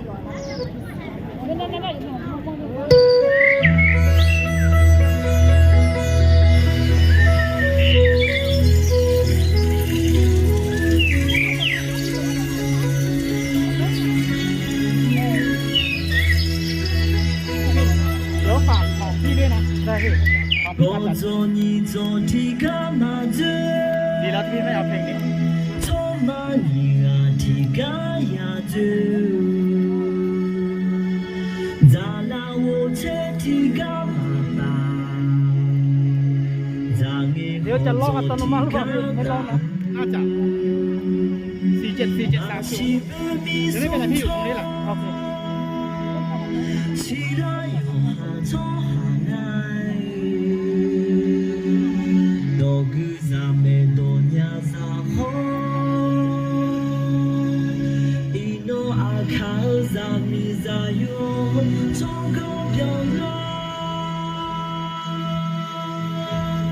เดี๋ยวฝากของพี่ด้วยนะได้พี่ของพี่จัดดีแล้วที่ไม่เอาเพลงนี้เดี๋ยวจะลอกอัตโนมัติหรือเปล่าไม่ลอกนะน่าจะ474730เดี๋ยวไม่เป็นไรพี่อยู่ตรงนี้แหละโอเค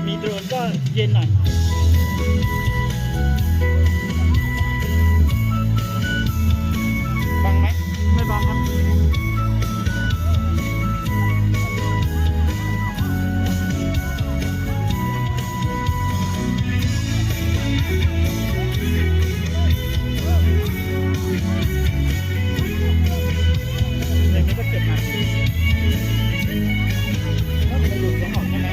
มีโดรนก็เย็นหน่อยบังไหมไม่บังครับอย่างนี้ก็เจ็บหนักแล้วมันจะหลุดเสียงออกใช่ไหม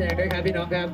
ดงด้วยครับพี่น้องครับ